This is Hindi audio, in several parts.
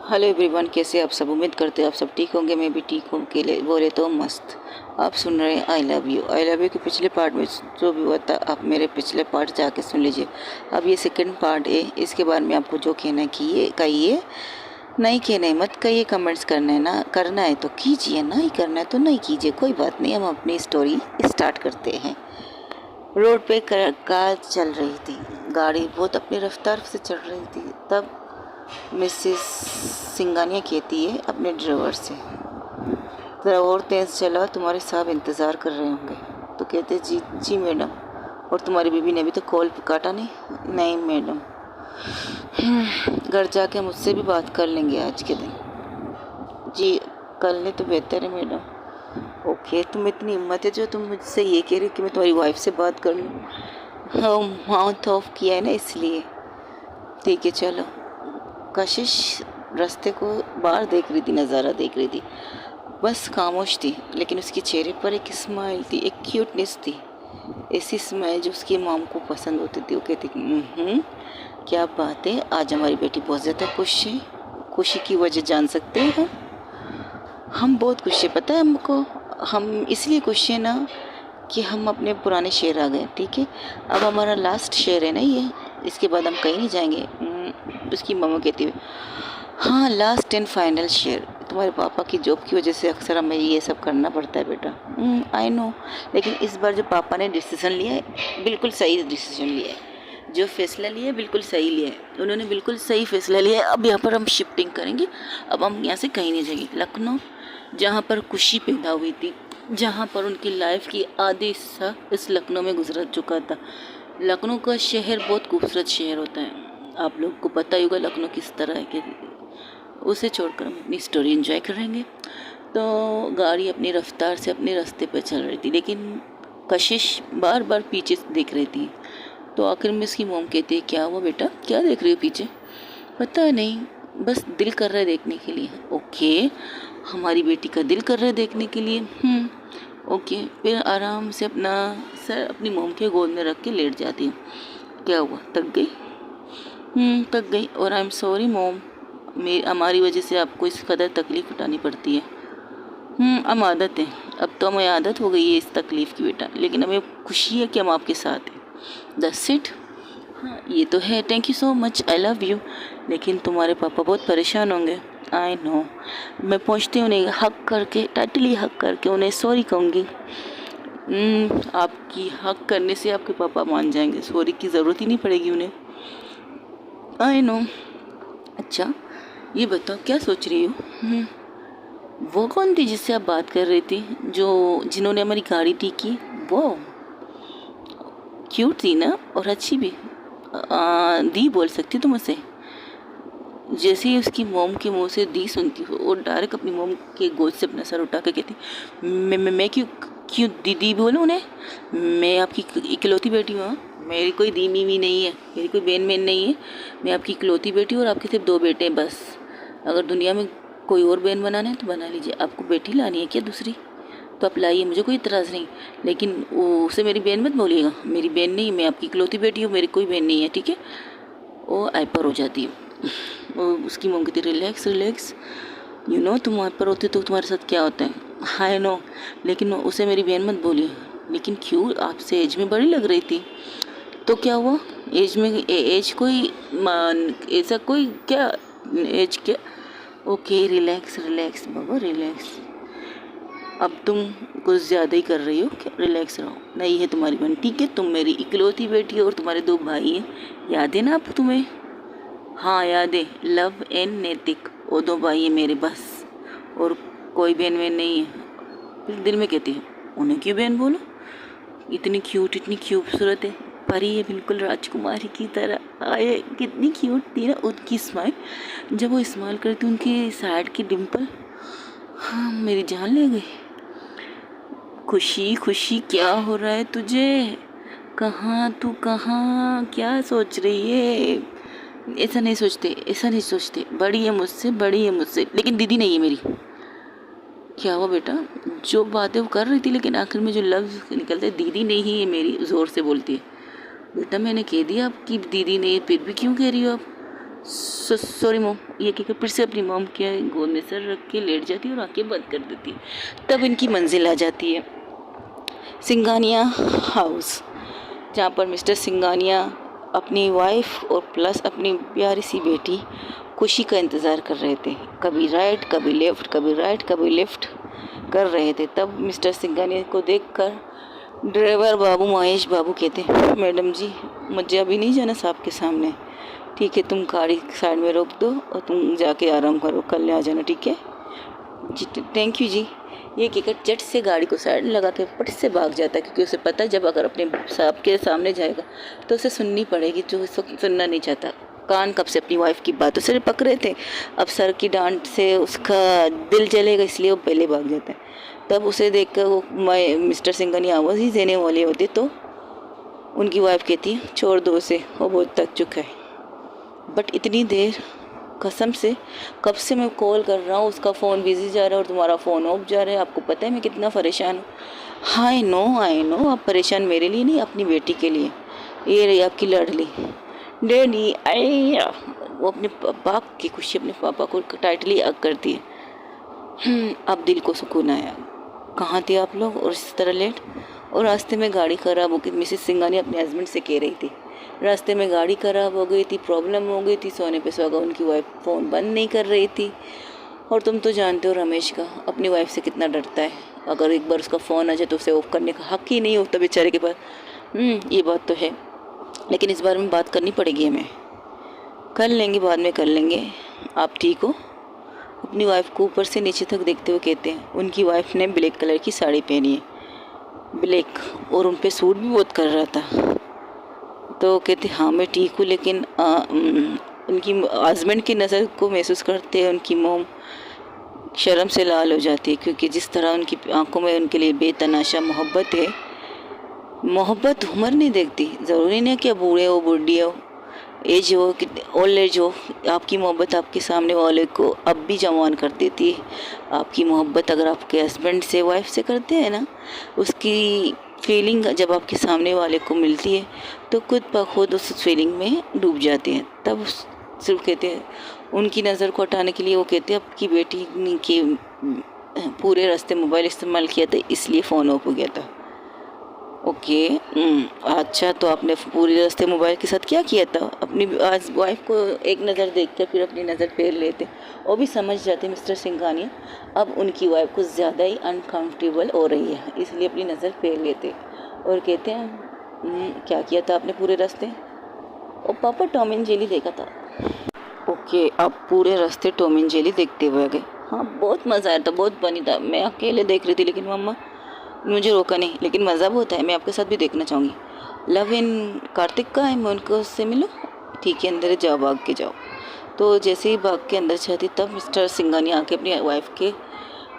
हेलो एवरीवन, कैसे आप सब? उम्मीद करते हैं आप सब ठीक होंगे। मैं भी ठीक हूँ। के लिए बोले तो मस्त। आप सुन रहे हैं आई लव यू के पिछले पार्ट में जो भी हुआ था आप मेरे पिछले पार्ट जाके सुन लीजिए। अब ये सेकंड पार्ट है। इसके बारे में आपको जो कहना है कीजिए, कहिए। नहीं कहना है मत कहिए। कमेंट्स करना है ना, करना है तो कीजिए, नहीं करना है तो नहीं कीजिए, कोई बात नहीं। हम अपनी स्टोरी स्टार्ट करते हैं। रोड पे कार चल रही थी। गाड़ी बहुत अपनी रफ्तार से चल रही थी। तब मिसेस सिंगानिया कहती है अपने ड्राइवर से, ज़रा और तेज़ चलाओ, तुम्हारे साहब इंतज़ार कर रहे होंगे। तो कहते जी जी मैडम। और तुम्हारी बीवी ने अभी तो कॉल काटा नहीं? नहीं मैडम। घर जाके मुझसे भी बात कर लेंगे आज के दिन। जी कर ले तो बेहतर है मैडम। ओके, तुम इतनी हिम्मत है जो तुम मुझसे ये कह रही कि मैं तुम्हारी वाइफ से बात कर लूँ? हाँ, माउथ ऑफ किया है ना इसलिए। ठीक है चलो। कशिश रास्ते को बाहर देख रही थी, नज़ारा देख रही थी, बस खामोश थी। लेकिन उसके चेहरे पर एक स्माइल थी, एक क्यूटनेस थी, ऐसी स्माइल जो उसकी माम को पसंद होती थी। वो कहती क्या बात है, आज हमारी बेटी बहुत ज़्यादा खुश है। खुशी की वजह जान सकते हैं हम बहुत खुश है, पता है हमको। हम इसलिए खुश हैं ना कि हम अपने पुराने शेर आ गए। ठीक है, अब हमारा लास्ट शेर है ना ये, इसके बाद हम कहीं नहीं जाएंगे। उसकी मम्मा कहती हुई, हाँ लास्ट एंड फाइनल शेयर। तुम्हारे पापा की जॉब की वजह से अक्सर हमें ये सब करना पड़ता है बेटा। आई नो, लेकिन इस बार जो पापा ने डिसीज़न लिया है बिल्कुल सही डिसीज़न लिया है। जो फैसला लिया है बिल्कुल सही लिया है उन्होंने, बिल्कुल सही फैसला लिया है। अब यहाँ पर हम शिफ्टिंग करेंगे। अब हम यहाँ से कहीं नहीं जाएंगे। लखनऊ जहाँ पर खुशी पैदा हुई थी, जहाँ पर उनकी लाइफ की आधी हिस्सा इस लखनऊ में गुजर चुका था। लखनऊ का शहर बहुत खूबसूरत शहर होता है, आप लोग को पता ही होगा लखनऊ किस तरह है कि उसे छोड़कर हम अपनी स्टोरी एंजॉय करेंगे। तो गाड़ी अपनी रफ्तार से अपने रास्ते पर चल रही थी, लेकिन कशिश बार बार पीछे देख रही थी। तो आखिर में उसकी मोम कहती है, क्या हुआ बेटा, क्या देख रही हो पीछे? पता नहीं, बस दिल कर रहा है देखने के लिए। ओके, हमारी बेटी का दिल कर रहा है देखने के लिए। ओके, फिर आराम से अपना सर अपनी मोम के गोद में रख के लेट जाती है। क्या हुआ, थक गई? थक गई। और आई एम सॉरी मोम, हमारी वजह से आपको इस कदर तकलीफ़ उठानी पड़ती है। अब आदत है, अब तो हमें आदत हो गई है इस तकलीफ़ की बेटा, लेकिन हमें खुशी है कि हम आपके साथ हैं। That's it. हाँ ये तो है, thank you so much, I love you. लेकिन तुम्हारे पापा बहुत परेशान होंगे। आई नो, मैं पहुँचती हूँ उन्हें हक करके, टाइटली हक करके उन्हें सॉरी कहूँगी। आपकी हक करने से आपके पापा मान जाएंगे, सॉरी की ज़रूरत ही नहीं पड़ेगी उन्हें। I know. अच्छा ये बताओ क्या सोच रही हो? वो कौन थी जिससे आप बात कर रही थी, जिन्होंने हमारी गाड़ी ठीक की? वो क्यूट थी ना, और अच्छी भी। दी बोल सकती तुम उसे? जैसे ही उसकी मोम के मुंह से दी सुनती हो, वो डायरेक्ट अपनी मोम के गोद से अपना सर उठा कर कहती, मैं क्यों क्यों दीदी बोलूँ उन्हें? मैं आपकी इकलौती बेटी हूँ। मेरी कोई दी मीवी नहीं है, मेरी कोई बहन नहीं है। मैं आपकी इकलौती बेटी हूँ और आपके सिर्फ 2 बेटे हैं बस। अगर दुनिया में कोई और बहन बनाना है तो बना लीजिए। आपको बेटी लानी है क्या दूसरी? तो आप लाइए, मुझे कोई इतराज़ नहीं। लेकिन उसे मेरी बहन मत बोलिएगा। मेरी बहन नहीं, मैं आपकी इकलौती बेटी हूँ, मेरी कोई बहन नहीं है, ठीक है? वो हाइपर हो जाती है। वो उसकी मम्मी कहती, रिलैक्स रिलैक्स, यू नो तुम हाइपर होते तो तुम्हारे साथ क्या होता है। हाय नो, लेकिन उसे मेरी बहन मत बोलिए। लेकिन क्यों, आपसे एज में बड़ी लग रही थी। तो क्या हुआ, एज में एज कोई ऐसा कोई क्या एज क्या? ओके रिलैक्स रिलैक्स बाबा रिलैक्स। अब तुम कुछ ज़्यादा ही कर रही हो क्या? रिलैक्स रहो। नहीं है तुम्हारी बहन, ठीक है? तुम मेरी इकलौती बेटी हो और तुम्हारे 2 भाई हैं, याद है ना आप तुम्हें? हाँ याद है, लव एंड नैतिक, वो 2 भाई हैं मेरे बस, और कोई बहन वहन नहीं है। फिर दिल में कहती है, उन्हें क्यों बहन बोलो? इतनी क्यूट, इतनी खूबसूरत है, परी है बिल्कुल राजकुमारी की तरह। आए कितनी क्यूट थी ना उनकी स्माइल, जब वो स्माइल करती उनकी साइड की डिम्पल, हाँ मेरी जान ले गई। खुशी खुशी क्या हो रहा है तुझे? कहाँ तू, कहाँ क्या सोच रही है? ऐसा नहीं सोचते, ऐसा नहीं सोचते। बड़ी है मुझसे, बड़ी है मुझसे, लेकिन दीदी नहीं है मेरी। क्या हुआ बेटा? जो बातें वो कर रही थी, लेकिन आखिर में जो लफ्ज़ निकलते, दीदी नहीं है मेरी, ज़ोर से बोलती है। बेटा मैंने कह दिया आपकी दीदी नहीं है, फिर भी क्यों कह रही हो आप? सॉरी मॉम, ये कहकर फिर से अपनी मॉम के गोद में सर रख के लेट जाती है और आंखें बंद कर देती है। तब इनकी मंजिल आ जाती है सिंघानिया हाउस, जहाँ पर मिस्टर सिंघानिया अपनी वाइफ और प्लस अपनी प्यारी सी बेटी खुशी का इंतज़ार कर रहे थे। कभी राइट कभी लेफ़्ट, कभी राइट कभी लेफ़्ट कर रहे थे। तब मिस्टर सिंघानिया को देखकर ड्राइवर बाबू महेश बाबू कहते, मैडम जी मुझे अभी नहीं जाना साहब के सामने, ठीक है तुम गाड़ी साइड में रोक दो और तुम जाके आराम करो, कल आ जाना, ठीक है जी, थैंक यू जी। ये कहकर झट से गाड़ी को साइड लगा के पट से भाग जाता है, क्योंकि उसे पता है जब अगर अपने साहब के सामने जाएगा तो उसे सुननी पड़ेगी, जो इस वक्त सुनना नहीं चाहता। कान कब से अपनी वाइफ की बातों से पक रहे थे, अब सर की डांट से उसका दिल जलेगा, इसलिए वो पहले भाग जाता है। तब उसे देखकर वो मिस्टर सिंघानिया आवाज़ ही देने वाले होते तो उनकी वाइफ कहती है, छोड़ दो उसे, वो बहुत थक चुका है। बट इतनी देर, कसम से कब से मैं कॉल कर रहा हूँ, उसका फ़ोन बिजी जा रहा है और तुम्हारा फ़ोन ऑफ जा रहा है। आपको पता है मैं कितना परेशान हूँ। आई नो आप परेशान मेरे लिए नहीं, अपनी बेटी के लिए। ये रही आपकी लाडली डैडी आई, वो अपने पापा की खुशी अपने पापा को टाइटली हग करती है। अब दिल को सुकून आया। कहाँ थे आप लोग और इस तरह लेट, और रास्ते में गाड़ी ख़राब हो गई। मिसेस सिंघानिया अपने हस्बैंड से कह रही थी, रास्ते में गाड़ी ख़राब हो गई थी, प्रॉब्लम हो गई थी, सोने पे सुहागा उनकी वाइफ फ़ोन बंद नहीं कर रही थी। और तुम तो जानते हो रमेश का अपनी वाइफ से कितना डरता है, अगर एक बार उसका फ़ोन आ जाए तो उसे ऑफ करने का हक ही नहीं होता बेचारे के पास। ये बात तो है, लेकिन इस बारे में बात करनी पड़ेगी हमें। कर लेंगे, बाद में कर लेंगे। आप ठीक हो? अपनी वाइफ को ऊपर से नीचे तक देखते हुए कहते हैं। उनकी वाइफ ने ब्लैक कलर की साड़ी पहनी है, ब्लैक, और उन पे सूट भी बहुत कर रहा था। तो कहते हाँ मैं ठीक हूँ, लेकिन उनकी हस्बैंड की नज़र को महसूस करते हैं उनकी मोम शर्म से लाल हो जाती है, क्योंकि जिस तरह उनकी आंखों में उनके लिए बेतनाशा मोहब्बत है। मोहब्बत उम्र नहीं देखती, ज़रूरी नहीं कि बूढ़े हो बूढ़ी हो, एज हो कि ओल्ड एज हो। आपकी मोहब्बत आपके सामने वाले को अब भी जवान कर देती है। आपकी मोहब्बत अगर आपके हस्बैंड से वाइफ से करते हैं ना, उसकी फीलिंग जब आपके सामने वाले को मिलती है तो खुद ब खुद उस फीलिंग में डूब जाते हैं। तब सिर्फ कहते हैं, उनकी नज़र को हटाने के लिए वो कहते हैं आपकी बेटी के पूरे रास्ते मोबाइल इस्तेमाल किया था, इसलिए फ़ोन ऑफ हो गया था। ओके, अच्छा, तो आपने पूरे रास्ते मोबाइल के साथ क्या किया था? अपनी आज वाइफ को एक नज़र देख कर फिर अपनी नज़र फेर लेते, वो भी समझ जाते मिस्टर सिंघानिया अब उनकी वाइफ कुछ ज़्यादा ही अनकम्फर्टेबल हो रही है, इसलिए अपनी नज़र फेर लेते और कहते हैं क्या किया था आपने पूरे रास्ते? ओ पापा, टॉम एंड जेरी देखा था। ओके, आप पूरे रास्ते टॉम एंड जेरी देखते हुए गए? हाँ, बहुत मज़ा आया था, बहुत फनी था। मैं अकेले देख रही थी, लेकिन मम्मा मुझे रोका नहीं, लेकिन मज़ा बहुत है, मैं आपके साथ भी देखना चाहूँगी। लव इन कार्तिक का है, मैं उनको उससे मिलो। ठीक है, अंदर जाओ, भाग के जाओ। तो जैसे ही भाग के अंदर जाती, तब मिस्टर सिंघानिया आके अपनी वाइफ के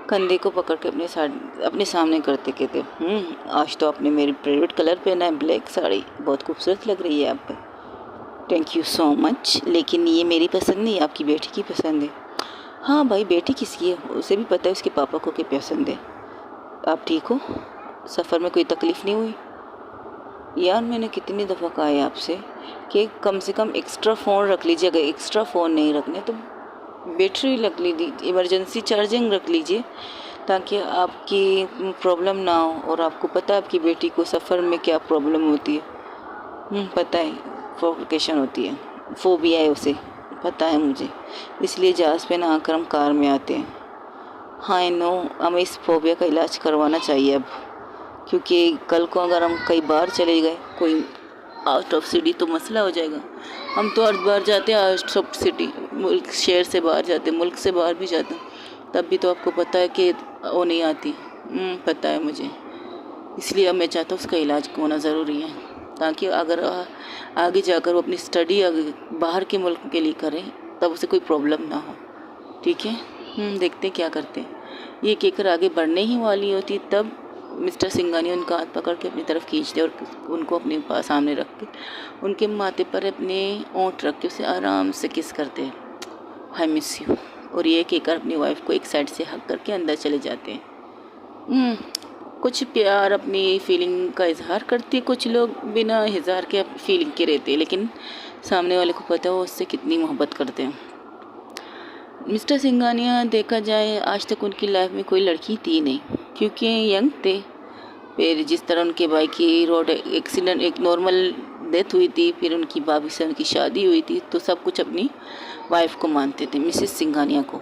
कंधे को पकड़ के अपने सामने करते कहते, आज तो आपने मेरी फेवरेट कलर पहना है, ब्लैक साड़ी, बहुत खूबसूरत लग रही है आप पे। थैंक यू सो मच, लेकिन ये मेरी पसंद नहीं, आपकी बेटी की पसंद है। हाँ भाई, बेटी किसकी है, उसे भी पता है उसके पापा को क्या पसंद है। आप ठीक हो? सफ़र में कोई तकलीफ़ नहीं हुई? यार मैंने कितनी दफ़ा कहा है आपसे कि कम से कम एक्स्ट्रा फ़ोन रख लीजिए, अगर एक्स्ट्रा फ़ोन नहीं रखने तो बैटरी रख लीजिए, इमरजेंसी चार्जिंग रख लीजिए, ताकि आपकी प्रॉब्लम ना हो। और आपको पता है आपकी बेटी को सफ़र में क्या प्रॉब्लम होती है, पता है, प्रोवोकेशन होती है, फोबिया है उसे, पता है मुझे, इसलिए जहाज़ पे ना आकर हम कार में आते हैं। हाँ नो, हमें इस फोबिया का इलाज करवाना चाहिए अब, क्योंकि कल को अगर हम कई बार चले गए कोई आउट ऑफ सिटी तो मसला हो जाएगा। हम तो हर बार जाते हैं आउट ऑफ सिटी, मुल्क शहर से बाहर जाते हैं, मुल्क से बाहर भी जाते हैं, तब भी तो आपको पता है कि वो नहीं आती। पता है मुझे, इसलिए अब मैं चाहता हूँ उसका इलाज होना ज़रूरी है, ताकि अगर आगे जाकर वो अपनी स्टडी बाहर के मुल्क के लिए करें तब उसे कोई प्रॉब्लम ना हो। ठीक है, देखते क्या करते हैं। ये कहकर आगे बढ़ने ही वाली होती, तब मिस्टर सिंघानिया उनका हाथ पकड़ के अपनी तरफ खींचते और उनको अपने पास सामने रख के उनके माथे पर अपने ओंठ रख के उसे आराम से किस करते हैं, आई मिस यू। और ये कहकर अपनी वाइफ को एक साइड से हक करके अंदर चले जाते हैं। कुछ प्यार अपनी फीलिंग का इजहार करती है, कुछ लोग बिना इजहार के फीलिंग के रहते हैं, लेकिन सामने वाले को पता हो उससे कितनी मोहब्बत करते हैं। मिस्टर सिंघानिया देखा जाए आज तक उनकी लाइफ में कोई लड़की थी नहीं, क्योंकि यंग थे। फिर जिस तरह उनके भाई की रोड एक्सीडेंट, एक नॉर्मल डेथ हुई थी, फिर उनकी भाभी से उनकी शादी हुई थी, तो सब कुछ अपनी वाइफ को मानते थे, मिसेस सिंघानिया को,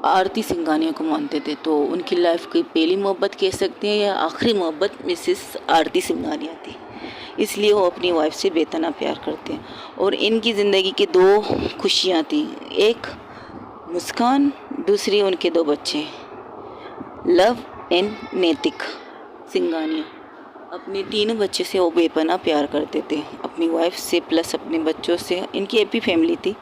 आरती सिंघानिया को मानते थे। तो उनकी लाइफ की पहली मोहब्बत कह सकते हैं या आखिरी मोहब्बत मिसेस आरती सिंघानिया थी, इसलिए वो अपनी वाइफ से बेतना प्यार करते हैं। और इनकी ज़िंदगी की 2 खुशियाँ थी, एक मुस्कान, दूसरी उनके 2 बच्चे, लव एंड नैतिक सिंघानिया। अपने 3 बच्चे से वो बेपनाह प्यार करते थे, अपनी वाइफ से प्लस अपने बच्चों से। इनकी हैप्पी फैमिली थी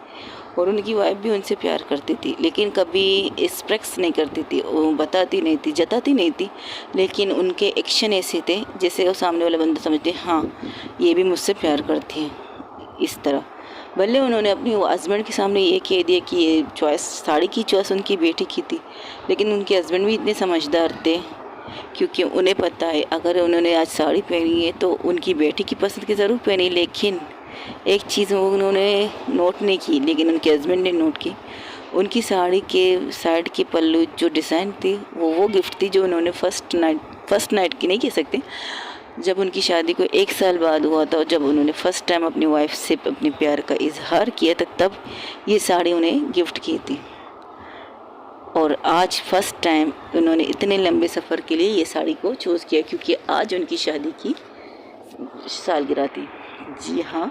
और उनकी वाइफ भी उनसे प्यार करती थी, लेकिन कभी एक्सप्रेस नहीं करती थी, वो बताती नहीं थी, जताती नहीं थी, लेकिन उनके एक्शन ऐसे थे जैसे वो सामने वाला बंदा समझते हाँ ये भी मुझसे प्यार करती है, इस तरह। भले उन्होंने अपनी हस्बैंड के सामने ये कह दिया कि ये चॉइस, साड़ी की चॉइस उनकी बेटी की थी, लेकिन उनके हस्बैंड भी इतने समझदार थे, क्योंकि उन्हें पता है अगर उन्होंने आज साड़ी पहनी है तो उनकी बेटी की पसंद की ज़रूर पहनी। लेकिन एक चीज़ उन्होंने नोट नहीं की, लेकिन उनके हस्बैंड ने नोट की, उनकी साड़ी के साइड के पल्लू जो डिज़ाइन थी वो गिफ्ट थी जो उन्होंने फर्स्ट नाइट की नहीं कह सकते, जब उनकी शादी को 1 साल बाद हुआ था, जब उन्होंने फ़र्स्ट टाइम अपनी वाइफ से अपने प्यार का इजहार किया था, तब ये साड़ी उन्हें गिफ्ट की थी। और आज फर्स्ट टाइम उन्होंने इतने लंबे सफ़र के लिए ये साड़ी को चूज़ किया, क्योंकि आज उनकी शादी की सालगिरह थी। जी हाँ,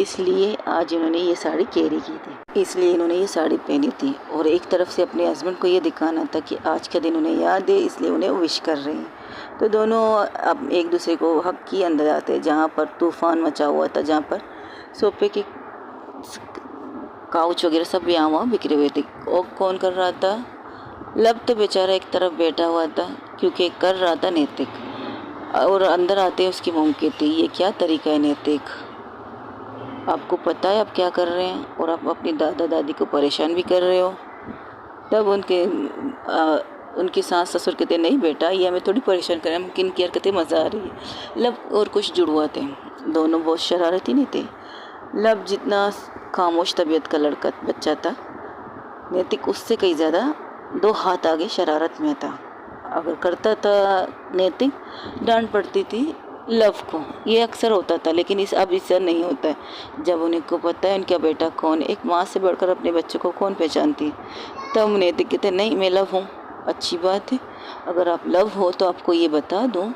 इसलिए आज इन्होंने ये साड़ी कैरी की थी, इसलिए इन्होंने ये साड़ी पहनी थी। और एक तरफ से अपने हस्बैंड को ये दिखाना था कि आज का दिन उन्हें याद है, इसलिए उन्हें विश कर रहे हैं। तो दोनों अब एक दूसरे को हक किए अंदर आते, जहाँ पर तूफ़ान मचा हुआ था, जहाँ पर सोफे के काउच वगैरह सब यहाँ वहाँ बिखरे हुए थे। और कौन कर रहा था? लब तो बेचारा एक तरफ बैठा हुआ था, क्योंकि कर रहा था नैतिक। और अंदर आते उसकी मुमकिन थी, ये क्या तरीका है नैतिक, आपको पता है आप क्या कर रहे हैं, और आप अपनी दादा दादी को परेशान भी कर रहे हो। तब उनके सास ससुर कहते नहीं बेटा ये हमें थोड़ी परेशान करें, हम किन की हरकतें मज़ा आ रही है। लब और कुछ जुड़वा थे, दोनों बहुत शरारती नहीं थे। लब जितना खामोश तबीयत का लड़का बच्चा था, नैतिक उससे कहीं ज़्यादा 2 हाथ आगे शरारत में था। अगर करता था नैतिक, डांट पड़ती थी लव को, ये अक्सर होता था, लेकिन अब इससे नहीं होता है। जब उन्हें को पता है उनका बेटा कौन, एक माँ से बढ़कर अपने बच्चों को कौन पहचानती है, तब नैतिक कहते नहीं मैं लव हूँ। अच्छी बात है, अगर आप लव हो तो आपको ये बता दूँ,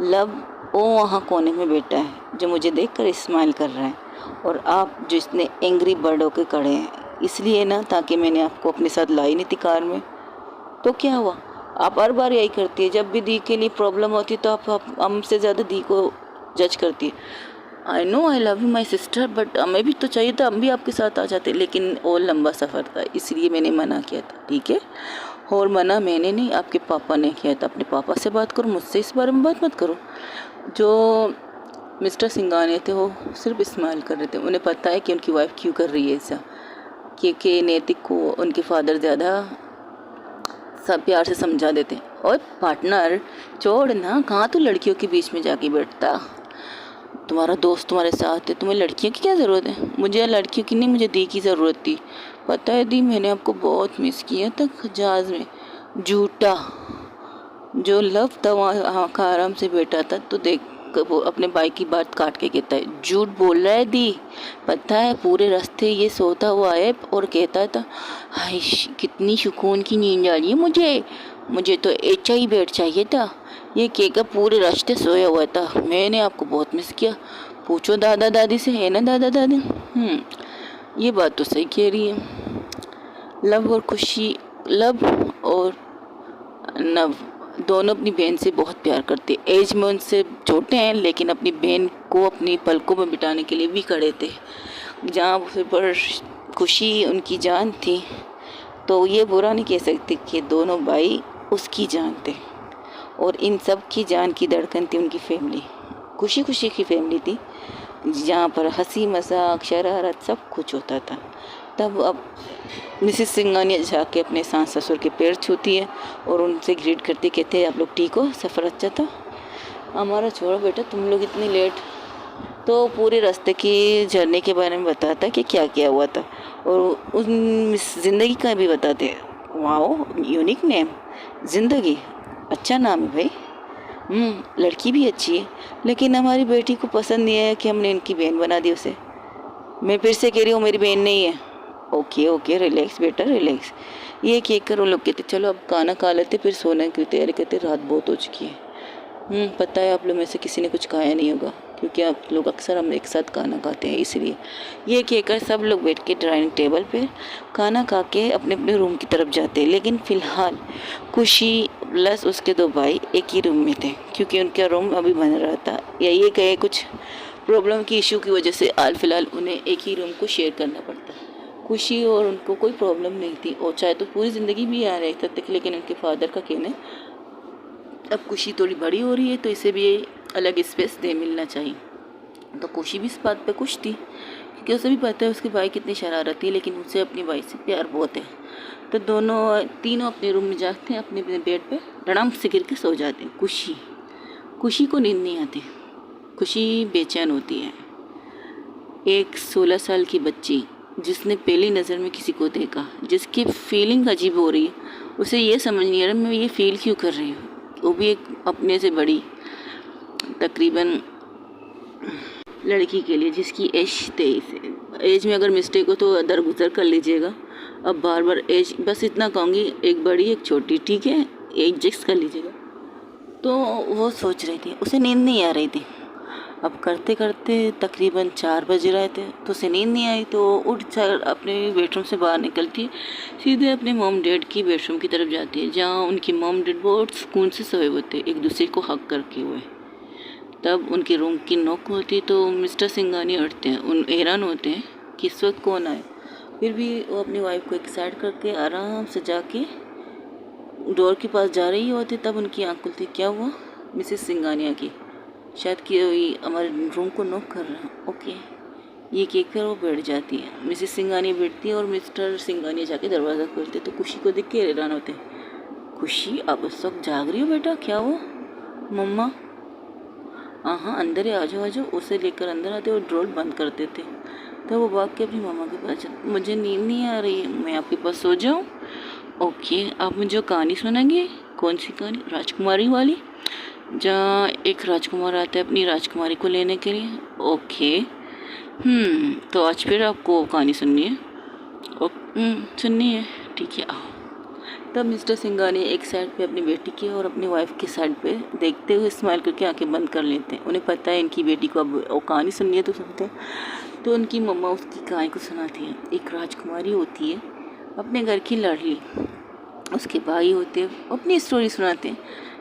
लव वो वहाँ कोने में बैठा है जो मुझे देखकर स्माइल कर रहा है, और आप जो इतने एंग्री बर्ड होकर खड़े हैं, इसलिए ना ताकि मैंने आपको अपने साथ लाई नहीं थी कार में। तो क्या हुआ, आप हर बार यही करती है, जब भी दी के लिए प्रॉब्लम होती है तो आप हमसे ज़्यादा दी को जज करती है। I know I love you my sister, but हमें भी तो चाहिए था, हम भी आपके साथ आ जाते, लेकिन और लंबा सफ़र था, इसलिए मैंने मना किया था। ठीक है, और मना मैंने नहीं, आपके पापा ने किया था। अपने पापा से बात करो, मुझसे इस बारे में बात मत करो। जो मिस्टर सिंघानिया थे वो सिर्फ स्माइल कर रहे थे, उन्हें पता है कि उनकी वाइफ क्यों कर रही है ऐसा, क्योंकि नैतिक को उनके फादर ज़्यादा सब प्यार से समझा देते। और पार्टनर छोड़ ना, कहाँ तू लड़कियों के बीच में जाके बैठता, तुम्हारा दोस्त तुम्हारे साथ है, तुम्हें लड़कियों की क्या ज़रूरत है। मुझे लड़कियों की नहीं, मुझे दी की ज़रूरत थी। पता है दी, मैंने आपको बहुत मिस किया था जहाज़ में। झूठा, जो लव था वहाँ का आराम से बैठा था, तो देख वो अपने भाई की बात काट के कहता है झूठ बोल रहा है दी, पता है पूरे रास्ते ये सोता हुआ है और कहता था हाय कितनी सुकून की नींद आ रही है मुझे तो ऐसा ही बेड चाहिए था। ये कहकर पूरे रास्ते सोया हुआ था। मैंने आपको बहुत मिस किया, पूछो दादा दादी से, है ना दादा दादी। ये बात तो सही कह रही है। लव और खुशी, लव और नव दोनों अपनी बहन से बहुत प्यार करते। एज में उनसे छोटे हैं, लेकिन अपनी बहन को अपनी पलकों में बिठाने के लिए भी खड़े थे। जहाँ पर खुशी उनकी जान थी, तो ये बुरा नहीं कह सकते कि दोनों भाई उसकी जान थे। और इन सब की जान की धड़कन थी उनकी फैमिली, खुशी खुशी की फैमिली थी, जहाँ पर हंसी मजाक शरारत सब कुछ होता था। तब अब मिसेस सिंघानिया जाके अपने सास ससुर के पैर छूती है और उनसे ग्रीट करती, कहते हैं आप लोग ठीक हो, सफ़र अच्छा था? हमारा छोड़ो बेटा, तुम लोग इतनी लेट। तो पूरे रास्ते की जर्नी के बारे में बताता है कि क्या क्या हुआ था, और उन ज़िंदगी का भी बताते हैं। वाओ, यूनिक नेम, ज़िंदगी, अच्छा नाम है भाई। लड़की भी अच्छी है, लेकिन हमारी बेटी को पसंद नहीं है कि हमने इनकी बहन बना दी उसे। मैं फिर से कह रही हूँ, मेरी बहन नहीं है। ओके ओके, रिलैक्स बेटा रिलैक्स। ये कह कर वो लोग कहते चलो अब खाना खा लेते, फिर सोने की तैयारी करते, रात बहुत हो चुकी है। पता है आप लोग में से किसी ने कुछ खाया नहीं होगा, क्योंकि आप लोग अक्सर हम एक साथ खाना खाते हैं, इसलिए। ये कहकर सब लोग बैठ के डाइनिंग टेबल पे खाना खा के अपने अपने रूम की तरफ जाते हैं। लेकिन फ़िलहाल खुशी प्लस उसके 2 भाई एक ही रूम में थे, क्योंकि उनका रूम अभी बन रहा था, या ये कहे कुछ प्रॉब्लम की इशू की वजह से हाल फिलहाल उन्हें एक ही रूम को शेयर करना पड़ता। खुशी और उनको कोई प्रॉब्लम नहीं थी, और चाहे तो पूरी ज़िंदगी भी यहाँ रह सकते थे, लेकिन उनके फादर का कहना है अब खुशी थोड़ी बड़ी हो रही है तो इसे भी अलग स्पेस दे मिलना चाहिए। तो खुशी भी इस बात पे खुश थी, क्योंकि उसे भी पता है उसके भाई कितनी शरारती है, लेकिन उसे अपनी भाई से प्यार बहुत है। तो तीनों अपने रूम में जाते हैं, अपने अपने बेड पे धड़ाम से गिर के सो जाते हैं। खुशी को नींद नहीं आती, खुशी बेचैन होती है। एक 16 साल की बच्ची जिसने पहली नज़र में किसी को देखा, जिसकी फीलिंग अजीब हो रही है, उसे ये समझ नहीं आ रहा मैं ये फ़ील क्यों कर रही हूँ, वो भी एक अपने से बड़ी तकरीबन लड़की के लिए जिसकी एज 23 है। एज में अगर मिस्टेक हो तो दरगुजर कर लीजिएगा। अब बार बार एज, बस इतना कहूँगी, एक बड़ी एक छोटी, ठीक है, एडजस्ट कर लीजिएगा। तो वो सोच रही थी, उसे नींद नहीं आ रही थी। अब करते करते तकरीबन 4 बज रहे थे, तो उसे नींद नहीं आई, तो उठ कर अपने बेडरूम से बाहर निकलती, सीधे अपने मॉम डैड की बेडरूम की तरफ जाती है, जहाँ उनकी मॉम डैड बहुत सुकून से सोए होते, एक दूसरे को हक करके हुए। तब उनके रूम की नॉक होती तो मिस्टर सिंघानिया उठते हैं, उन हैरान होते हैं कि इस वक्त कौन आए। फिर भी वो अपनी वाइफ को एक साइड करके आराम से जाके डोर के पास जा रही होती, तब उनकी आँख खुलती। क्या हुआ? मिसेस सिंघानिया की, शायद कि हमारे रूम को नॉक कर रहा है। ओके, ये कहकर वो बैठ जाती है। मिसेस सिंघानिया बैठती है और मिस्टर सिंघानिया जाके दरवाज़ा खोलते, तो खुशी को देख के हैरान होते। खुशी, आप उस वक्त जाग रही हो बेटा? क्या हुआ? मम्मा, हाँ अंदर ही आ जाओ आ जाओ। उसे लेकर अंदर आते और ड्रोर बंद कर देते। तो वो भाग के अपनी मामा के पास जाती, मुझे नींद नहीं आ रही है, मैं आपके पास सो जाऊँ? ओके, आप मुझे कहानी सुनाएंगे? कौन सी कहानी? राजकुमारी वाली, जहाँ एक राजकुमार आता है अपनी राजकुमारी को लेने के लिए। ओके, तो आज फिर आपको कहानी सुननी है? सुननी है, ठीक है, आओ। तब मिस्टर सिंघानिया एक साइड पे अपनी बेटी की और अपनी वाइफ की साइड पे देखते हुए स्माइल करके आंखें बंद कर लेते हैं। उन्हें पता है इनकी बेटी को अब वो कहानी सुननी है तो सुनते हैं। तो उनकी मम्मा उसकी कहानी को सुनाती है। एक राजकुमारी होती है, अपने घर की लाडली, उसके भाई होते हैं, अपनी स्टोरी सुनाते हैं।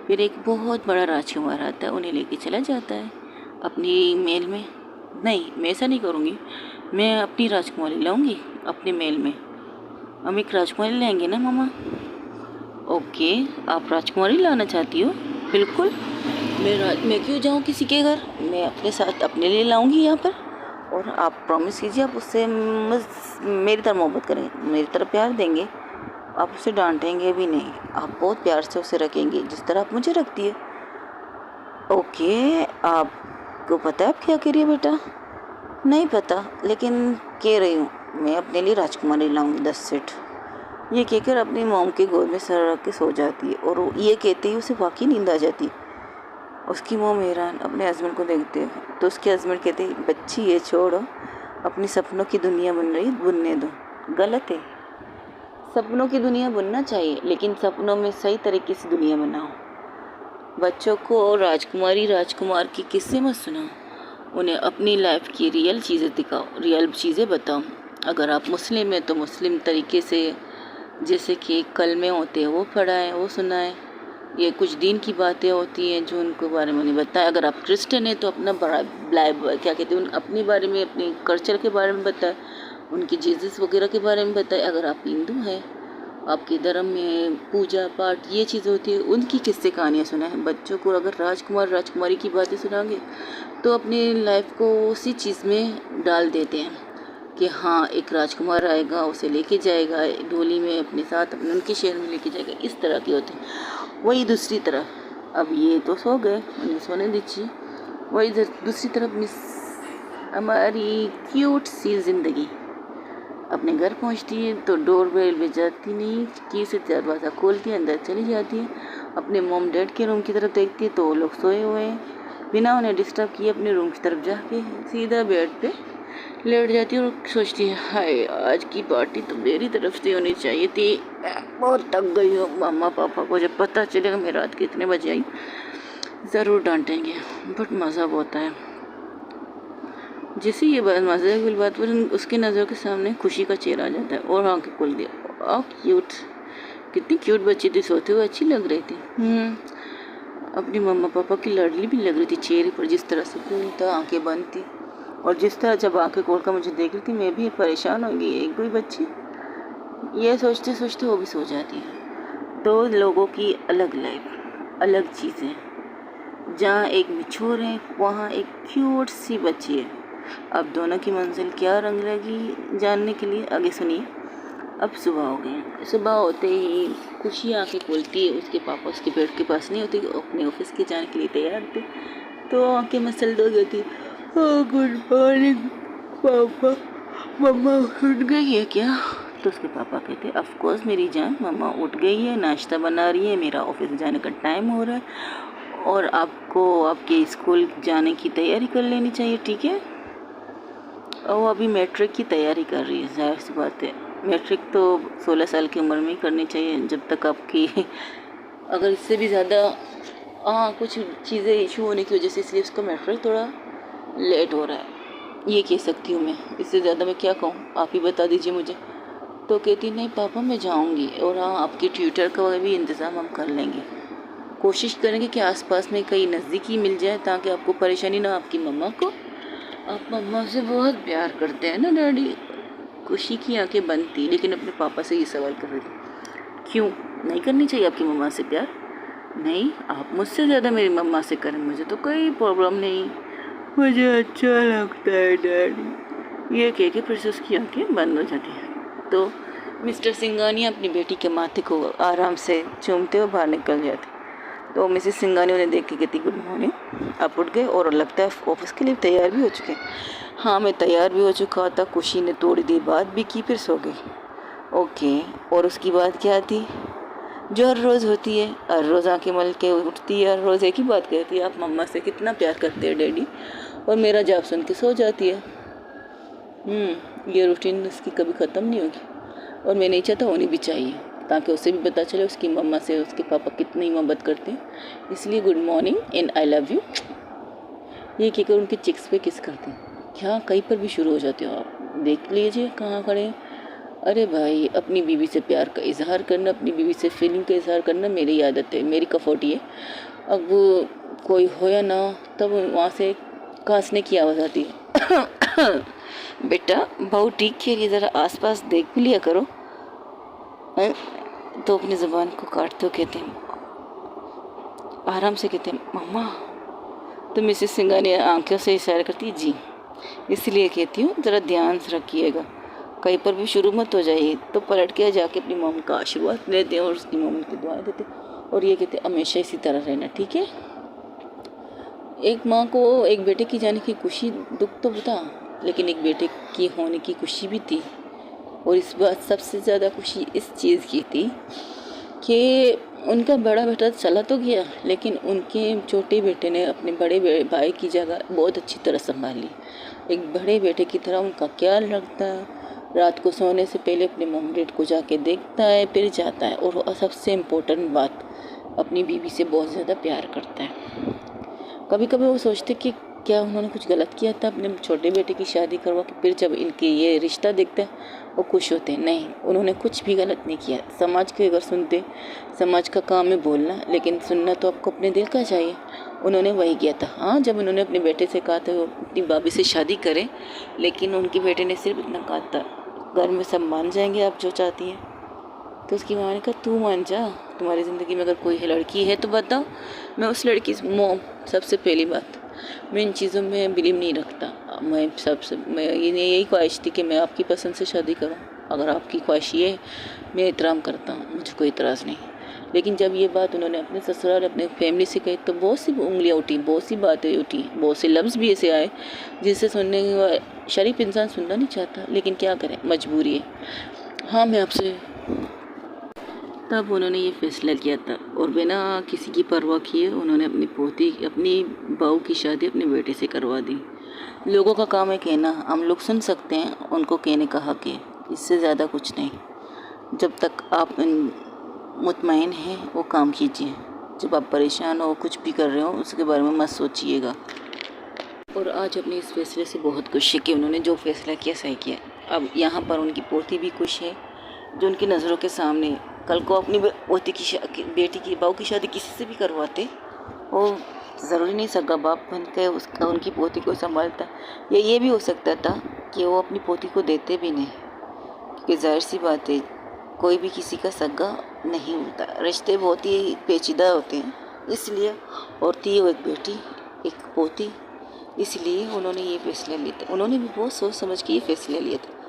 फिर एक बहुत बड़ा राजकुमार आता है, उन्हें लेके चला जाता है अपनी महल में। नहीं, मैं ऐसा नहीं करूँगी, मैं अपनी राजकुमारी लाऊंगी अपने महल में। हम एक राजकुमारी लाएंगे ना मामा? ओके, आप राजकुमारी लाना चाहती हो? बिल्कुल, मैं क्यों जाऊँ किसी के घर, मैं अपने साथ अपने लिए लाऊंगी यहाँ पर। और आप प्रॉमिस कीजिए आप उससे मेरी तरह मोहब्बत करेंगे, मेरी तरह प्यार देंगे, आप उसे डांटेंगे भी नहीं, आप बहुत प्यार से उसे रखेंगे जिस तरह आप मुझे रखती है। ओके, आपको पता है आप क्या कह रही है बेटा? नहीं पता, लेकिन कह रही हूँ मैं अपने लिए राजकुमारी लाऊंगी 10 सेट। ये कहकर अपनी मॉम के गोद में सर रख के सो जाती है, और ये कहते ही उसे वाकई नींद आ जाती। उसकी मॉम हैरान अपने हस्बैंड को देखते हैं, तो उसके हस्बैंड कहते हैं बच्ची ये छोड़ो, अपनी सपनों की दुनिया बन रही, बुनने दो। गलत है, सपनों की दुनिया बुनना चाहिए, लेकिन सपनों में सही तरीके से दुनिया बनाओ। बच्चों को राजकुमारी राजकुमार की किस्से मत सुनाओ, उन्हें अपनी लाइफ की रियल चीज़ें दिखाओ, रियल चीज़ें बताओ। अगर आप मुस्लिम हैं तो मुस्लिम तरीके से, जैसे कि कलमे होते हैं वो पढ़ाएं, वो सुनाएं। ये कुछ दीन की बातें होती हैं जो उनको बारे में उन्हें बताएं। अगर आप क्रिश्चियन हैं तो अपना क्या कहते हैं अपने बारे में, अपने कल्चर के बारे में बताएं, उनकी जीसस वगैरह के बारे में बताएं। अगर आप हिंदू हैं, आपके धर्म में पूजा पाठ ये चीज़ होती है, उनकी किस्से कहानियाँ सुनाएं। बच्चों को अगर राजकुमार राजकुमारी की बातें सुनाएंगे तो अपनी लाइफ को उसी चीज़ में डाल देते हैं। कि हाँ एक राजकुमार आएगा, उसे लेके जाएगा डोली में अपने साथ, अपने उनके शहर में लेके जाएगा, इस तरह के होते हैं। वही दूसरी तरफ अब ये तो सो गए, उन्हें सोने दीजिए। वही दूसरी तरफ मिस हमारी क्यूट सी ज़िंदगी अपने घर पहुंचती है तो डोर बेल बजाती नहीं, की से दरवाज़ा खोलती है, अंदर चली जाती है। अपने मॉम डैड के रूम की तरफ देखती है तो वो लोग सोए हुए हैं। बिना उन्हें डिस्टर्ब किए अपने रूम की तरफ जाके सीधा बेड पे लेट जाती है और सोचती है हाय आज की पार्टी तो मेरी तरफ से होनी चाहिए थी, बहुत थक गई हूँ। मम्मा पापा को जब पता चलेगा मैं रात के इतने बजे आई ज़रूर डांटेंगे, बट मज़ा बहुत है। जैसे ये बात मज़े की बात पर उसकी नज़रों के सामने खुशी का चेहरा आ जाता है और आंखें खोल दिया। आप क्यूट, कितनी क्यूट बच्ची थी, सोते हुए अच्छी लग रही थी। अपनी मम्मा पापा की लाडली भी लग रही थी, चेहरे पर जिस तरह से सुकून था, आंखें बंद थी और जिस तरह जब आंखें खोल कर मुझे देख रही थी मैं भी परेशान हो गई। एक कोई बच्ची ये सोचते सोचते वो भी सो जाती है। दो लोगों की अलग लाइफ, अलग चीज़ें, जहाँ एक मिछोर है वहाँ एक क्यूट सी बच्ची है। अब दोनों की मंजिल क्या रंग लगी जानने के लिए आगे सुनिए। अब सुबह हो गई। सुबह होते ही खुशी आंखें खोलती है, उसके पापा उसके बेड के पास नहीं होते, अपने ऑफिस के जाने के लिए तैयार थे। तो आंखें मसल दो गई थी। गुड मॉर्निंग पापा, मम्मा उठ गई है क्या? तो उसके पापा कहते ऑफ कोर्स मेरी जान, मम्मा उठ गई है, नाश्ता बना रही है, मेरा ऑफिस जाने का टाइम हो रहा है और आपको आपके स्कूल जाने की तैयारी कर लेनी चाहिए, ठीक है? और वो अभी मैट्रिक की तैयारी कर रही है, जाहिर सी बात है मैट्रिक तो 16 साल की उम्र में ही करनी चाहिए, जब तक आपकी अगर इससे भी ज़्यादा कुछ चीज़ें इशू होने की वजह से इसलिए उसका मैट्रिक थोड़ा लेट हो रहा है, ये कह सकती हूँ मैं। इससे ज़्यादा मैं क्या कहूँ, आप ही बता दीजिए मुझे। तो कहती नहीं पापा मैं जाऊँगी और हाँ आपकी ट्यूटर का भी इंतज़ाम हम कर लेंगे, कोशिश करेंगे कि आसपास में कहीं नज़दीकी मिल जाए ताकि आपको परेशानी ना, आपकी मम्मा को। आप मम्मा से बहुत प्यार करते हैं ना डैडी? खुशी की आंखें बंद थी लेकिन अपने पापा से ये सवाल कर रही थी, क्यों नहीं करनी चाहिए आपकी मम्मा से प्यार? नहीं, आप मुझसे ज़्यादा मेरी मम्मा से करें, मुझे तो कोई प्रॉब्लम नहीं, मुझे अच्छा लगता है डैडी। ये कह के फिर से उसकी आंखें बंद हो जाती हैं। तो मिस्टर सिंघानिया अपनी बेटी के माथे को आराम से चूमते हुए बाहर निकल जाते। तो मिसेस सिंघानिया उन्हें देख के कहती गुड मॉर्निंग। आप उठ गए और लगता है ऑफिस के लिए तैयार भी हो चुके। हाँ मैं तैयार भी हो चुका था। खुशी ने थोड़ी देर बात भी की फिर सो गई। ओके, और उसकी बात क्या थी जो हर रोज़ होती है, हर रोज़ आंखें मल के उठती है, हर रोज़ एक ही बात कहती है, आप मम्मा से कितना प्यार करते हैं डैडी, और मेरा जवाब सुन के सो जाती है। ये रूटीन उसकी कभी ख़त्म नहीं होगी और मैं नहीं चाहता होनी भी चाहिए, ताकि उसे भी पता चले उसकी मम्मा से उसके पापा कितनी मोहब्बत करते हैं। इसलिए good morning and I love you ये कहकर उनके चिक्स पे किस करते हैं। क्या कहीं पर भी शुरू हो जाते हो आप, देख लीजिए कहाँ खड़े हैं। अरे भाई, अपनी बीवी से प्यार का इजहार करना, अपनी बीवी से फीलिंग का इजहार करना मेरी आदत है, मेरी कफोटी है। अब कोई हो या ना तब वहाँ से खांसने की आवाज़ आती है। बेटा बहुत ठीक खेलिए, ज़रा आसपास देख भी लिया करो। तो अपनी ज़ुबान को काटते हुए कहते हैं, आराम से कहते हैं मम्मा। तो मिसेस सिंघानिया आंखों से इशारा करती है जी, इसलिए कहती हूँ ज़रा ध्यान से रखिएगा, कहीं पर भी शुरू मत हो जाइए। तो पलट के जाके अपनी मम्मी का आशीर्वाद लेते हैं और उसकी मम्मी की दुआएं देते हैं और ये कहते हैं हमेशा इसी तरह रहना, ठीक है। एक माँ को एक बेटे की जाने की खुशी दुख तो था, लेकिन एक बेटे की होने की खुशी भी थी। और इस बात सबसे ज़्यादा खुशी इस चीज़ की थी कि उनका बड़ा बेटा चला तो गया, लेकिन उनके छोटे बेटे ने अपने बड़े भाई की जगह बहुत अच्छी तरह संभाली। एक बड़े बेटे की तरह उनका ख्याल रखता है, रात को सोने से पहले अपने मॉम डैड को जाके देखता है फिर जाता है, और सबसे इम्पोर्टेंट बात, अपनी बीवी से बहुत ज़्यादा प्यार करता है। कभी कभी वो सोचते कि क्या उन्होंने कुछ गलत किया था अपने छोटे बेटे की शादी करवा के, फिर जब इनके ये रिश्ता देखते हैं वो खुश होते हैं। नहीं, उन्होंने कुछ भी गलत नहीं किया। समाज के अगर सुनते, समाज का काम है बोलना, लेकिन सुनना तो आपको अपने दिल का चाहिए। उन्होंने वही किया था। हाँ, जब उन्होंने अपने बेटे से कहा था वो अपनी भाभी से शादी करें, लेकिन उनके बेटे ने सिर्फ इतना कहा था, घर में सब मान जाएंगे आप जो चाहती हैं। तो उसकी माँ ने कहा तू मान जा, तुम्हारी ज़िंदगी में अगर कोई लड़की है तो बताओ, मैं उस लड़की से। मोम, सबसे पहली बात, मैं इन चीज़ों में बिलीव नहीं रखता। मैं यही ख्वाहिश थी कि मैं आपकी पसंद से शादी करूं। अगर आपकी ख्वाहिश ये है, मैं एहतराम करता हूं, मुझे कोई इतराज़ नहीं। लेकिन जब ये बात उन्होंने अपने ससुराल अपने फैमिली से कही तो बहुत सी उंगलियां उठी, बहुत सी बातें उठी, बहुत से लफ्ज़ भी ऐसे आए जिसे सुनने शरीफ इंसान सुनना नहीं चाहता, लेकिन क्या करें, मजबूरी है। हाँ, मैं आपसे तब उन्होंने ये फ़ैसला किया था और बिना किसी की परवाह किए उन्होंने अपनी बहू की शादी अपने बेटे से करवा दी। लोगों का काम है कहना, हम लोग सुन सकते हैं, उनको कहने का हक है, इससे ज़्यादा कुछ नहीं। जब तक आप मुतमईन हैं वो काम कीजिए। जब आप परेशान हो, कुछ भी कर रहे हो, उसके बारे में मत सोचिएगा। और आज अपने इस फैसले से बहुत खुश है कि उन्होंने जो फैसला किया सही किया। अब यहाँ पर उनकी पोती भी खुश है जो उनकी नज़रों के सामने कल को अपनी पोती की बेटी की बहू की शादी किसी से भी करवाते, वो ज़रूरी नहीं सगा बाप बन के उसका उनकी पोती को संभालता, या ये भी हो सकता था कि वो अपनी पोती को देते भी नहीं, क्योंकि जाहिर सी बात है कोई भी किसी का सगा नहीं होता, रिश्ते बहुत ही पेचीदा होते हैं। इसलिए और थी वो एक बेटी एक पोती, इसलिए उन्होंने ये फैसला लिया था। उन्होंने भी बहुत सोच समझ के ये फैसला लिया था।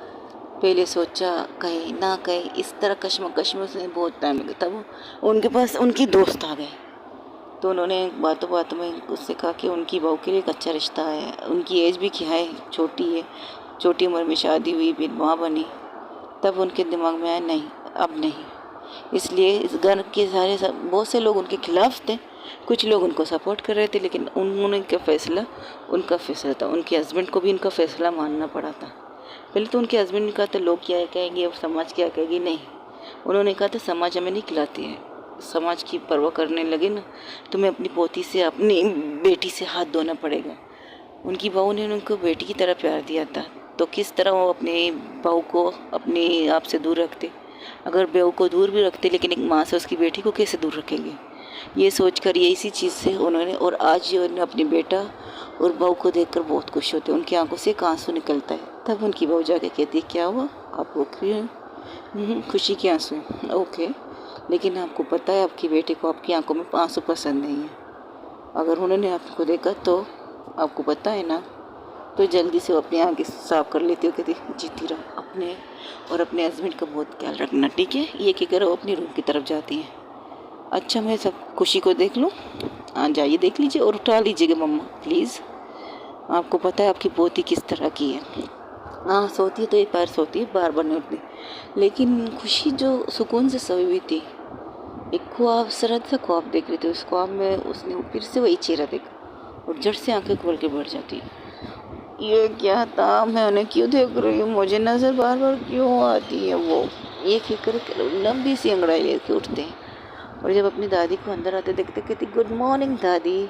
पहले सोचा कहे ना कहे, इस तरह कश्मकश में उसने बहुत टाइम लगा। तब उनके पास उनकी दोस्त आ गए तो उन्होंने बातों बातों में उससे कहा कि उनकी बहू के लिए एक अच्छा रिश्ता है, उनकी एज भी क्या है, छोटी है, छोटी उम्र में शादी हुई, फिर माँ बनी। तब उनके दिमाग में आया नहीं, अब नहीं। इसलिए इस घर के बहुत से लोग उनके खिलाफ थे, कुछ लोग उनको सपोर्ट कर रहे थे, लेकिन उन्होंने उनका फैसला था। उनके हस्बैंड को भी उनका फैसला मानना पड़ा था। पहले तो उनके हस्बैंड ने कहा था लोग क्या कहेंगे, समाज क्या कहेगी, नहीं, उन्होंने कहा था समाज हमें नहीं खिलाती है, समाज की परवाह करने लगे ना तो मैं अपनी पोती से अपनी बेटी से हाथ धोना पड़ेगा। उनकी बहू ने उनको बेटी की तरह प्यार दिया था, तो किस तरह वो अपने बहू को अपने आप से दूर रखते। अगर बहू को दूर भी रखते, लेकिन एक माँ से उसकी बेटी को कैसे दूर रखेंगे, ये सोचकर ये इसी चीज़ से उन्होंने, और आज उन्होंने अपने बेटा और बहू को देखकर बहुत खुश होते हैं, उनकी आंखों से एक आंसू निकलता है। तब उनकी बहू जाके कहती है क्या हुआ, आप ओके हैं? खुशी के आंसू, ओके, लेकिन आपको पता है आपकी बेटी को आपकी आंखों में आंसू पसंद नहीं है। अगर उन्होंने आपको देखा तो आपको पता है ना, तो जल्दी से वो अपनी आंखें साफ कर लेती हो, कहती जीती रहो, अपने और अपने हस्बैंड का बहुत ख्याल रखना, ठीक है। ये क्या करो, अपनी रूम की तरफ जाती हैं। अच्छा मैं सब खुशी को देख लूँ, हाँ जाइए देख लीजिए और उठा लीजिएगा मम्मा प्लीज़, आपको पता है आपकी पोती किस तरह की है। हाँ सोती है तो एक बार सोती है, बार बार नहीं उठती। लेकिन खुशी जो सुकून से सोई हुई थी, एक ख्वाब, सरद सा ख्वाब देख रही थी, उस ख्वाब में उसने फिर से वही चेहरा देखा और झट से आंखें खोल के बैठ जाती। ये क्या था, मैं उन्हें क्यों देख रही हूँ, मुझे नज़र बार बार क्यों आती है, वो ये फिक्र लंबी सी अंगड़ाई लेके उठते हैं। और जब अपनी दादी को अंदर आते देखते कहती गुड मॉर्निंग दादी,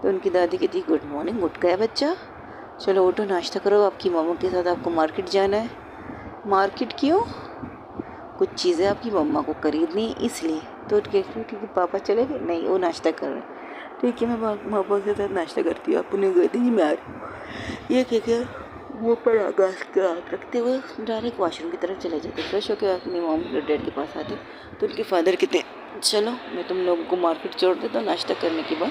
तो उनकी दादी कहती गुड मॉर्निंग, उठ गया बच्चा, चलो उठो नाश्ता करो, आपकी मम्मा के साथ आपको मार्केट जाना है। मार्केट क्यों, कुछ चीज़ें आपकी मम्मा को खरीदनी इसलिए। तो उठ के ठीक है पापा चले गए, नहीं वो नाश्ता कर रहे हैं, ठीक है मैं पापा के साथ नाश्ता करती हूँ, आप उन्हें गए थे मैं आ रही हूँ। ये कहकर वो पर आगाज रखते हुए डायरेक्ट वॉशरूम की तरफ चले जाते। फ्रेश होकर अपनी मॉम के डैड के पास आते तो उनके फादर कहते चलो मैं तुम लोगों को मार्केट छोड़ देता हूँ, नाश्ता करने के बाद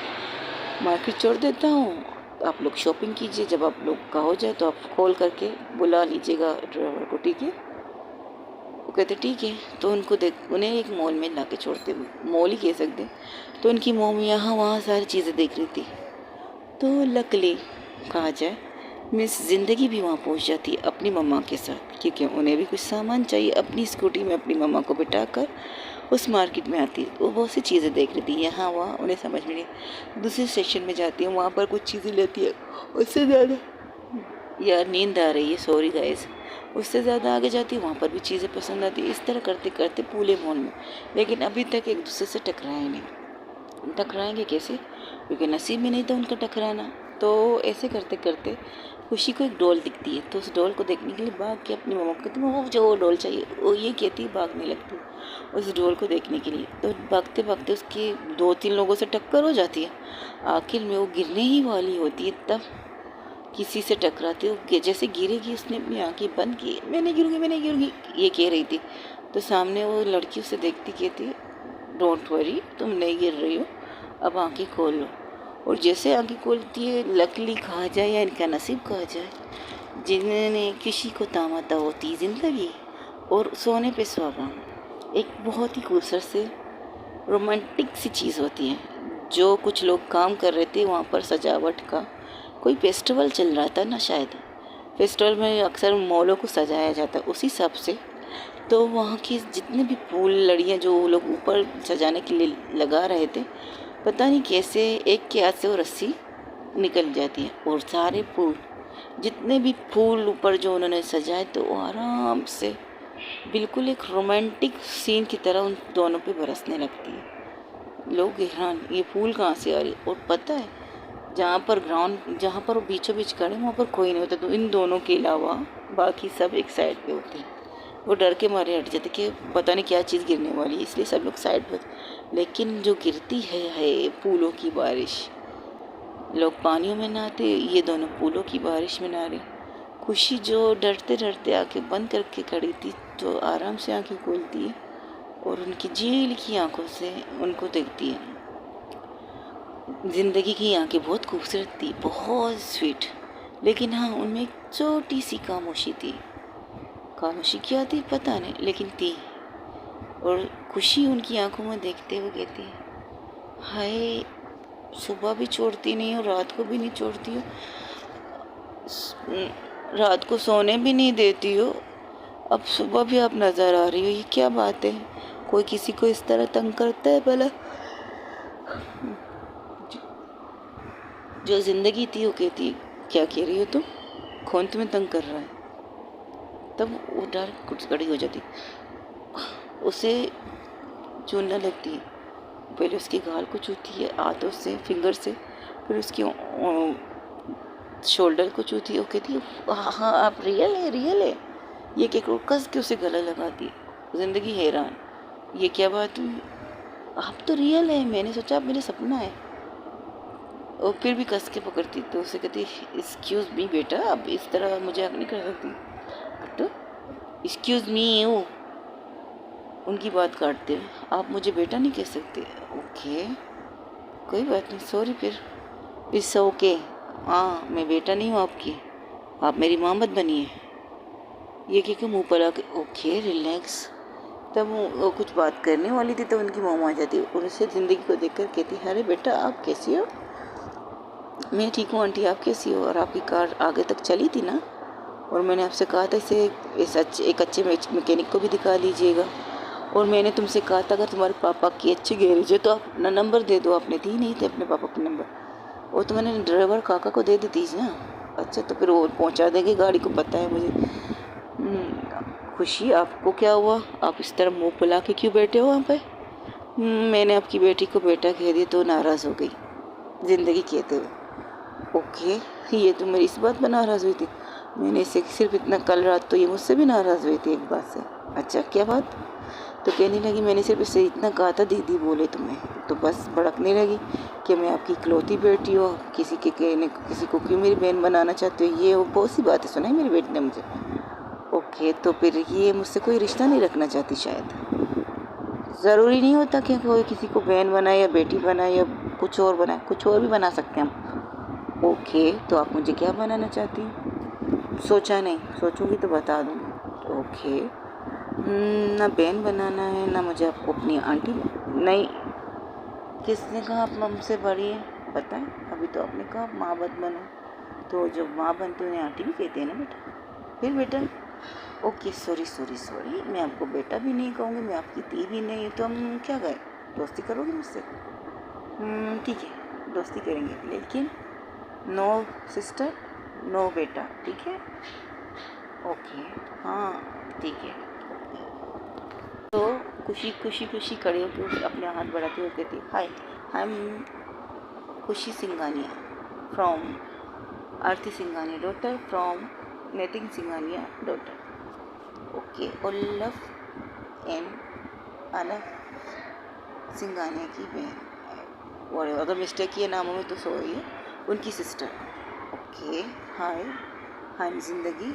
मार्केट छोड़ देता हूँ, आप लोग शॉपिंग कीजिए, जब आप लोग का हो जाए तो आप कॉल करके बुला लीजिएगा ड्राइवर को, ठीक है। वो कहते ठीक है। तो उन्हें एक मॉल में ला के छोड़ते, मॉल ही कह सकते। तो उनकी मॉम यहाँ वहाँ सारी चीज़ें देख रही थी, तो लकली कहा जाए मिस ज़िंदगी भी वहाँ पहुँच जाती है अपनी मम्मा के साथ, क्योंकि उन्हें भी कुछ सामान चाहिए। अपनी स्कूटी में अपनी मम्मा को बिठाकर उस मार्केट में आती है, वो बहुत सी चीज़ें देख रही थी यहाँ वहाँ, उन्हें समझ में नहीं। दूसरे सेक्शन में जाती है, वहाँ पर कुछ चीज़ें लेती है, उससे ज़्यादा यार नींद आ रही है, सॉरी गाइस, उससे ज़्यादा आगे जाती है, वहाँ पर भी चीज़ें पसंद आती है। इस तरह करते करते पूरे मॉल में, लेकिन अभी तक एक दूसरे से टकराए नहीं। टकराएंगे कैसे, क्योंकि नसीब में नहीं था उनका टकराना। तो ऐसे करते करते खुशी को एक डॉल दिखती है, तो उस डॉल को देखने के लिए भाग के अपनी मम्मा को कहती मम्मा मुझे वो डॉल चाहिए, वो ये कहती भागने लगती उस डॉल को देखने के लिए। तो भागते भागते उसके 2-3 लोगों से टक्कर हो जाती है, आखिर में वो गिरने ही वाली होती है, तब किसी से टकराती है। जैसे गिरेगी उसने अपनी आंखें बंद की, मैं नहीं गिरूँगी ये कह रही थी। तो सामने वो लड़की उसे देखती कहती डोंट वरी, तुम नहीं गिर रही हो, अब आंखें खोल लो। और जैसे आंखें खोलती है, लकली कहा जाए या इनका नसीब कहा जाए, जिन्होंने किसी को तामाता होती ज़िंदगी और सोने पे सुहागा, एक बहुत ही खूबसूरत से रोमांटिक सी चीज़ होती है। जो कुछ लोग काम कर रहे थे वहाँ पर सजावट का, कोई फेस्टिवल चल रहा था ना शायद, फेस्टिवल में अक्सर मॉलों को सजाया जाता है उसी हिसाब से। तो वहाँ की जितने भी फूल लड़ियाँ जो वो लोग ऊपर सजाने के लिए लगा रहे थे, पता नहीं कैसे एक के हाथ से वो रस्सी निकल जाती है और सारे फूल, जितने भी फूल ऊपर जो उन्होंने सजाए, तो वो आराम से बिल्कुल एक रोमांटिक सीन की तरह उन दोनों पे बरसने लगती है। लोग हैरान, ये फूल कहाँ से आ रही। और पता है, जहाँ पर वो बीचों बीच खड़े वहाँ पर कोई नहीं होता, तो इन दोनों के अलावा बाकी सब एक साइड पे होते हैं। वो डर के मारे हट जाते कि पता नहीं क्या चीज़ गिरने वाली है, इसलिए सब लोग साइड पर। लेकिन जो गिरती है फूलों की बारिश, लोग पानियों में नहाते, ये दोनों फूलों की बारिश में नहा रहे। खुशी जो डरते डरते आंखें बंद करके खड़ी थी, तो आराम से आंखें खोलती है और उनकी झील की आंखों से उनको देखती है। ज़िंदगी की आंखें बहुत खूबसूरत थी, बहुत स्वीट, लेकिन हाँ, उनमें एक छोटी सी खामोशी थी। खामोशी क्या थी पता नहीं, लेकिन थी। और खुशी उनकी आंखों में देखते हुए कहती है, हाय, सुबह भी छोड़ती नहीं हो, रात को भी नहीं छोड़ती हो, रात को सोने भी नहीं देती हो, अब सुबह भी आप नज़र आ रही हो, ये क्या बात है? कोई किसी को इस तरह तंग करता है भला? जो ज़िंदगी थी वो कहती है, क्या कह रही हो तुम? कौन तुम्हें तंग कर रहा है? तब वो डर कुछ खड़ी हो जाती, उसे चूनने लगती है। पहले उसके गाल को छूती है हाथों से, फिंगर से, फिर उसकी शोल्डर को छूती है। वो कहती है, हाँ आप रियल है, रियल है। ये कह कस के उसे गला लगाती है। ज़िंदगी हैरान, ये क्या बात हुई? आप तो रियल है, मैंने सोचा आप मेरा सपना है। और फिर भी कस के पकड़ती, तो उसे कहती, एक्सक्यूज़ मी बेटा, आप इस तरह मुझे हक नहीं कर सकती। तो एक्सक्यूज़ मी यू, उनकी बात काटते, आप मुझे बेटा नहीं कह सकते। ओके, कोई बात नहीं, सॉरी, फिर इट्स ओके। हाँ, मैं बेटा नहीं हूँ आपकी, आप मेरी माँ मत बनिए। ये कह मुँह पर आके, ओके रिलैक्स। तब वो कुछ बात करने वाली थी, तो उनकी मामा आ जाती और उसे ज़िंदगी को देखकर कहती, अरे बेटा आप कैसी हो? मैं ठीक हूँ आंटी, आप कैसी हो? और आपकी कार आगे तक चली थी ना, और मैंने आपसे कहा था इसे एक अच्छे मैकेनिक को भी दिखा लीजिएगा। और मैंने तुमसे कहा था अगर तुम्हारे पापा की अच्छी गैरेज है तो आप अपना नंबर दे दो, आपने दी नहीं थे अपने पापा का नंबर, वो तो मैंने ड्राइवर काका को दे दी थी ना। अच्छा, तो फिर वो पहुंचा देंगे गाड़ी को, पता है मुझे। खुशी, आपको क्या हुआ? आप इस तरह मुंह फुला के क्यों बैठे हो वहाँ पे? मैंने आपकी बेटी को बेटा कह दिया तो नाराज़ हो गई, ज़िंदगी कहते हुए। ओके, ये तो मेरी इस बात पर नाराज़ हुई थी? मैंने इसे सिर्फ इतना, कल रात तो ये मुझसे भी नाराज़ हुई थी एक बात से। अच्छा, क्या बात? तो कहने लगी, मैंने सिर्फ इससे इतना कहा था दीदी बोले तुम्हें, तो बस भड़कने लगी कि मैं आपकी इकलौती बेटी हो, किसी को क्यों मेरी बहन बनाना चाहते हो, ये वो बहुत सी बातें सुनाई मेरी बेटी ने मुझे। ओके, तो फिर ये मुझसे कोई रिश्ता नहीं रखना चाहती शायद। ज़रूरी नहीं होता कि कोई किसी को बहन बनाए या बेटी बनाए या कुछ और बनाए, कुछ और भी बना सकते हैं हम। ओके, तो आप मुझे क्या बनाना चाहती हैं? सोचा नहीं, सोचूंगी तो बता दूँगी। ओके, ना बहन बनाना है, ना मुझे आपको अपनी आंटी नहीं। किसने कहा आप हमसे बड़ी हैं? बताएं, अभी तो आपने कहा माँ मत बनो, तो जब माँ बनती उन्हें आंटी भी कहते हैं ना बेटा। फिर बेटा, ओके सॉरी, मैं आपको बेटा भी नहीं कहूँगी, मैं आपकी दी भी नहीं, तो हम क्या गए, दोस्ती करोगे मुझसे? ठीक है, दोस्ती करेंगे, लेकिन नो सिस्टर नो बेटा, ठीक है? ओके, हाँ ठीक है। तो खुशी खड़े होकर अपने हाथ बढ़ाते हुए कहती, हाय, I am Khushi Singhania from Aarti Singhania daughter, from Nitin Singhania daughter. Okay, उल्लफ एंड अनफ सिंघानिया की बहन, और अगर मिस्टेक किए नामों में तो सॉरी है, उनकी sister. Okay, hi, I M जिंदगी